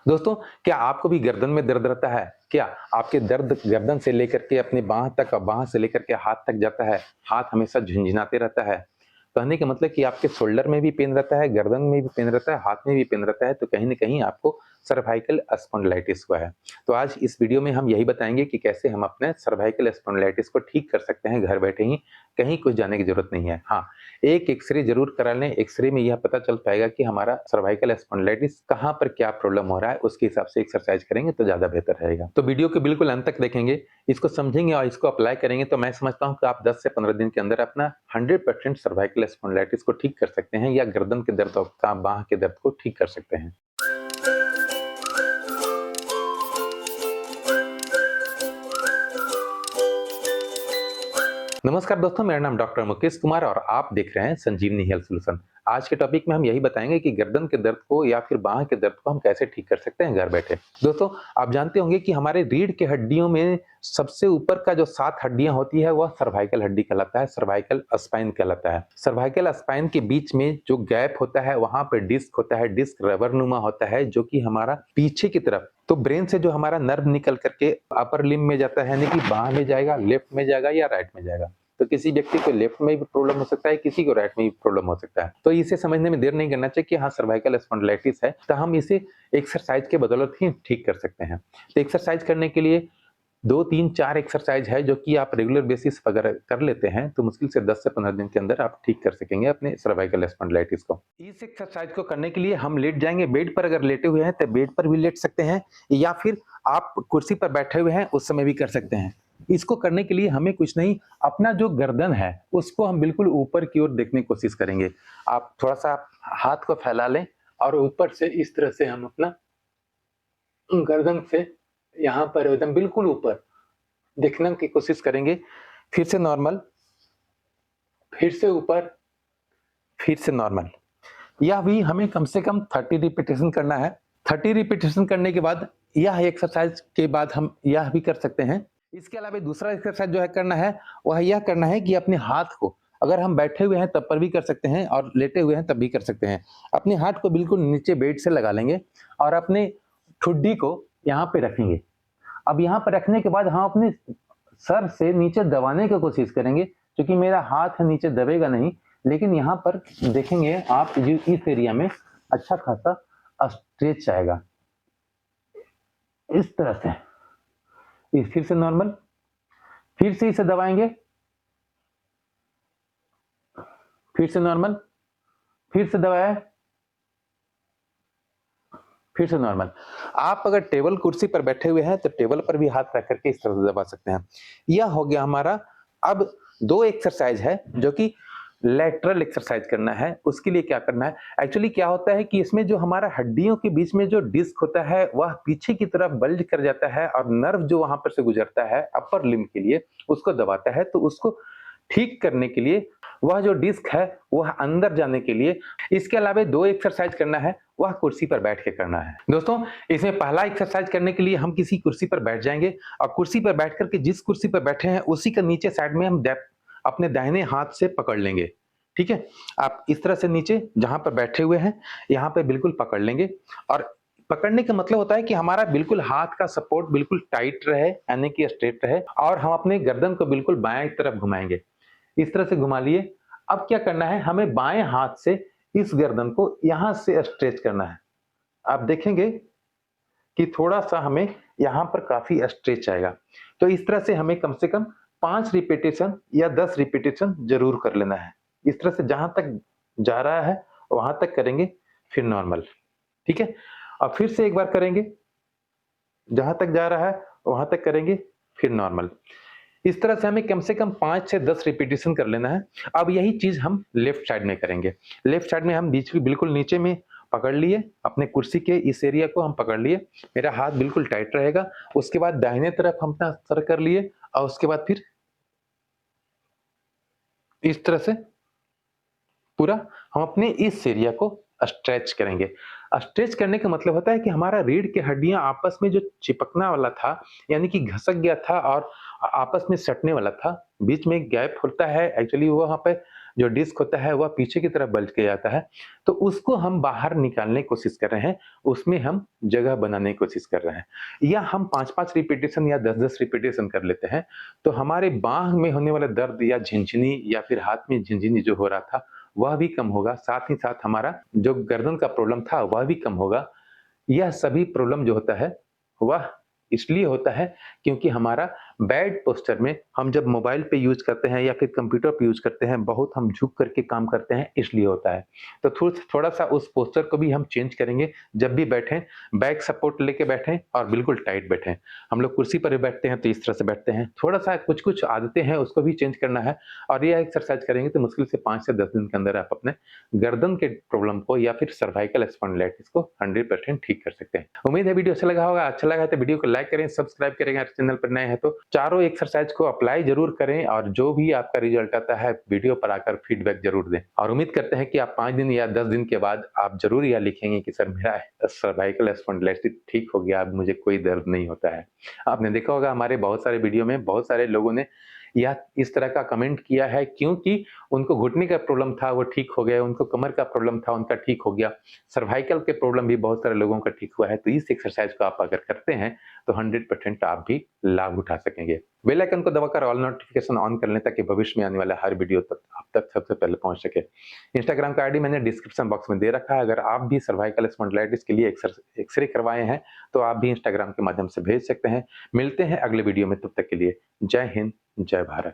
दोस्तों, क्या आपको भी गर्दन में दर्द रहता है? क्या आपके दर्द गर्दन से लेकर के अपनी बाँह तक और बाँह से लेकर के हाथ तक जाता है? हाथ हमेशा झनझनाते रहता है? कहने का मतलब कि आपके शोल्डर में भी पेन रहता है, गर्दन में भी पेन रहता है, हाथ में भी पेन रहता है, तो कहीं न कहीं आपको सर्वाइकल स्पॉन्डिलाइटिस हुआ है। तो आज इस वीडियो में हम यही बताएँगे कि कैसे हम अपने सर्वाइकल स्पॉन्डिलाइटिस को ठीक कर सकते हैं घर बैठे ही, कहीं कुछ जाने की ज़रूरत नहीं है। हाँ, एक एक्स-रे ज़रूर करा लें, एक्स-रे में यह पता चल पाएगा कि हमारा सर्वाइकल स्पॉन्डिलाइटिस कहाँ पर क्या प्रॉब्लम हो रहा है, उसके हिसाब से एक्सरसाइज करेंगे तो ज़्यादा बेहतर रहेगा। तो वीडियो के बिल्कुल अंत तक देखेंगे, इसको समझेंगे और इसको अप्लाई करेंगे तो मैं समझता हूँ कि आप 10 से 15 दिन के अंदर अपना 100% सर्वाइकल स्पॉन्डिलाइटिस को ठीक कर सकते हैं या गर्दन के दर्द और बाँह के दर्द को ठीक कर सकते हैं। नमस्कार दोस्तों, मेरा नाम डॉक्टर मुकेश कुमार और आप देख रहे हैं संजीवनी हेल्थ सॉल्यूशन। आज के टॉपिक में हम यही बताएंगे कि गर्दन के दर्द को या फिर बांह के दर्द को हम कैसे ठीक कर सकते हैं घर बैठे। दोस्तों, आप जानते होंगे कि हमारे रीढ़ की हड्डियों में सबसे ऊपर का जो 7 हड्डियां होती है वह सर्वाइकल हड्डी कहलाता है, सर्वाइकल स्पाइन कहलाता है। सर्वाइकल स्पाइन के बीच में जो गैप होता है वहां पर डिस्क होता है, डिस्क रबर नुमा होता है जो कि हमारा पीछे की तरफ तो ब्रेन से जो हमारा नर्व निकल करके अपर लिम्ब में जाता है, यानी कि बाह में जाएगा, लेफ्ट में जाएगा या राइट में जाएगा। तो किसी व्यक्ति को लेफ्ट में भी प्रॉब्लम हो सकता है, किसी को राइट में भी प्रॉब्लम हो सकता है। तो इसे समझने में देर नहीं करना चाहिए कि हाँ सर्वाइकल स्पॉन्डिलाइटिस है, तो हम इसे एक्सरसाइज के बदौलत ही ठीक कर सकते हैं। तो एक्सरसाइज करने के लिए 2, 3, 4 एक्सरसाइज है जो कि आप रेगुलर बेसिस पर अगर कर लेते हैं तो मुश्किल से 10 से 15 दिन के अंदर आप ठीक कर सकेंगे अपने सर्वाइकल स्पॉन्डिलाइटिस को। इस एक्सरसाइज को करने के लिए हम लेट जाएंगे बेड पर, अगर लेटे हुए हैं तो बेड पर भी लेट सकते हैं या फिर आप कुर्सी पर बैठे हुए हैं उस समय भी कर सकते हैं। इसको करने के लिए हमें कुछ नहीं, अपना जो गर्दन है उसको हम बिल्कुल ऊपर की ओर देखने की कोशिश करेंगे। आप थोड़ा सा हाथ को फैला लें और ऊपर से इस तरह से हम अपना गर्दन से यहाँ पर एकदम बिल्कुल ऊपर देखने की कोशिश करेंगे। फिर से नॉर्मल, फिर से ऊपर, फिर से नॉर्मल। यह भी हमें कम से कम 30 रिपीटेशन करना है। 30 रिपीटेशन करने के बाद यह एक्सरसाइज के बाद हम यह भी कर सकते हैं। इसके अलावा दूसरा एक्सरसाइज जो है करना है, वह यह करना है कि अपने हाथ को, अगर हम बैठे हुए हैं तब पर भी कर सकते हैं और लेटे हुए हैं तब भी कर सकते हैं। अपने हाथ को बिल्कुल नीचे बेड से लगा लेंगे और अपने ठुड्डी को यहाँ पे रखेंगे। अब यहाँ पर रखने के बाद हम अपने सर से नीचे दबाने की कोशिश करेंगे, क्योंकि मेरा हाथ नीचे दबेगा नहीं, लेकिन यहाँ पर देखेंगे आप इस एरिया में अच्छा खासा स्ट्रेच आएगा इस तरह से। फिर से नॉर्मल, फिर से इसे दबाएंगे, फिर से नॉर्मल, फिर से दबाया, फिर से नॉर्मल। आप अगर टेबल कुर्सी पर बैठे हुए हैं तो टेबल पर भी हाथ रख करके इस तरह से दबा सकते हैं। यह हो गया हमारा। अब 2 एक्सरसाइज है जो कि लैटरल एक्सरसाइज करना है। उसके लिए क्या करना है, एक्चुअली क्या होता है कि इसमें जो हमारा हड्डियों के बीच में जो डिस्क होता है वह पीछे की तरफ बल्ज कर जाता है और नर्व जो वहां पर से गुजरता है अपर लिम्ब के लिए उसको दबाता है। तो उसको ठीक करने के लिए वह जो डिस्क है वह अंदर जाने के लिए इसके अलावा 2 एक्सरसाइज करना है, वह कुर्सी पर बैठ के करना है। दोस्तों, इसमें पहला एक्सरसाइज करने के लिए हम किसी कुर्सी पर बैठ जाएंगे और कुर्सी पर बैठ करके जिस कुर्सी पर बैठे हैं उसी का नीचे साइड में हम अपने दाहिने हाथ से पकड़ लेंगे। ठीक है, आप इस तरह से नीचे जहां पर बैठे हुए हैं यहाँ पे बिल्कुल पकड़ लेंगे और पकड़ने का मतलब होता है कि हमारा बिल्कुल हाथ का सपोर्ट बिल्कुल टाइट रहे, यानी कि स्ट्रेट रहे, और हम अपने गर्दन को बिल्कुल बाएं तरफ घुमाएंगे। इस तरह से घुमा लिए। अब क्या करना है, हमें बाएं हाथ से इस गर्दन को यहां से स्ट्रेच करना है। आप देखेंगे कि थोड़ा सा हमें यहां पर काफी स्ट्रेच आएगा। तो इस तरह से हमें कम से कम 5 रिपीटेशन या 10 रिपीटेशन जरूर कर लेना है। इस तरह से जहां तक जा रहा है वहां तक करेंगे, फिर नॉर्मल। ठीक है, अब फिर से एक बार करेंगे, जहां तक जा रहा है वहां तक करेंगे, फिर नॉर्मल। इस तरह से हमें कम से कम 5 से 10 रिपीटेशन कर लेना है। अब यही चीज हम लेफ्ट साइड में करेंगे। लेफ्ट साइड में हम बीच में बिल्कुल नीचे में पकड़ लिए, अपने कुर्सी के इस एरिया को हम पकड़ लिए, मेरा हाथ बिल्कुल टाइट रहेगा। उसके बाद दाहिने तरफ हम अपना सर कर लिए और उसके बाद फिर इस तरह से पूरा हम अपने इस एरिया को स्ट्रेच करेंगे। स्ट्रेच करने का मतलब होता है कि हमारा रीढ़ की हड्डियां आपस में जो चिपकना वाला था, यानी कि घसक गया था और आपस में सटने वाला था, बीच में गैप होता है, एक्चुअली वो वहां पे जो डिस्क होता है वह पीछे की तरफ बल्ज के जाता है, तो उसको हम बाहर निकालने की कोशिश कर रहे हैं, उसमें हम जगह बनाने की कोशिश कर रहे हैं। या हम 5-5 रिपीटेशन या 10-10 रिपीटेशन कर लेते हैं, तो हमारे बाँह में होने वाला दर्द या झिनझिनी या फिर हाथ में झिनझिनी जो हो रहा था, वह भी कम होगा। साथ ही साथ हमारा जो गर्दन का प्रॉब्लम था, वह भी कम होगा। यह सभी प्रॉब्लम जो होता है, वह इसलिए होता है क्योंकि हमारा बैड पोस्चर में हम जब मोबाइल पे यूज़ करते हैं या फिर कंप्यूटर पे यूज़ करते हैं, बहुत हम झुक करके काम करते हैं इसलिए होता है। तो थोड़ा-सा उस पोस्चर को भी हम चेंज करेंगे, जब भी बैठें, बैक सपोर्ट लेके बैठें और बिल्कुल टाइट बैठें। हम लोग कुर्सी पर भी बैठते हैं तो इस तरह से बैठते हैं। थोड़ा-सा कुछ-कुछ आदतें हैं उसको भी चेंज करना है और यह एक्सरसाइज करेंगे तो मुश्किल से 5 से 10 दिन के अंदर आप अपने गर्दन के प्रॉब्लम को या फिर सर्वाइकल स्पॉन्डिलाइटिस को 100% ठीक कर सकते हैं। उम्मीद है वीडियो अच्छा लगा होगा। अच्छा लगा है तो वीडियो को लाइक करें, सब्सक्राइब करें अगर चैनल पर नए हैं तो। चारों एक्सरसाइज को अप्लाई ज़रूर करें और जो भी आपका रिजल्ट आता है वीडियो पर आकर फीडबैक ज़रूर दें। और उम्मीद करते हैं कि आप 5 दिन या 10 दिन के बाद आप ज़रूर यह लिखेंगे कि सर मेरा सर्वाइकल स्पॉन्डिलाइटिस ठीक हो गया, अब मुझे कोई दर्द नहीं होता है। आपने देखा होगा हमारे बहुत सारे वीडियो में बहुत सारे लोगों ने या इस तरह का कमेंट किया है क्योंकि उनको घुटने का प्रॉब्लम था वो ठीक हो गया, उनको कमर का प्रॉब्लम था उनका ठीक हो गया, सर्वाइकल के प्रॉब्लम भी बहुत सारे लोगों का ठीक हुआ है। तो इस एक्सरसाइज को आप अगर करते हैं तो 100% आप भी लाभ उठा सकेंगे। बेल आइकन को दबाकर ऑल नोटिफिकेशन ऑन कर लें ताकि भविष्य में आने वाला हर वीडियो तक आप तक सबसे पहले पहुंच सके। इंस्टाग्राम का आईडी मैंने डिस्क्रिप्शन बॉक्स में दे रखा है। अगर आप भी सर्वाइकल स्पॉन्डिलाइटिस के लिए एक्सरे करवाए हैं तो आप भी इंस्टाग्राम के माध्यम से भेज सकते हैं। मिलते हैं अगले वीडियो में, तब तक के लिए जय हिंद, जय भारत।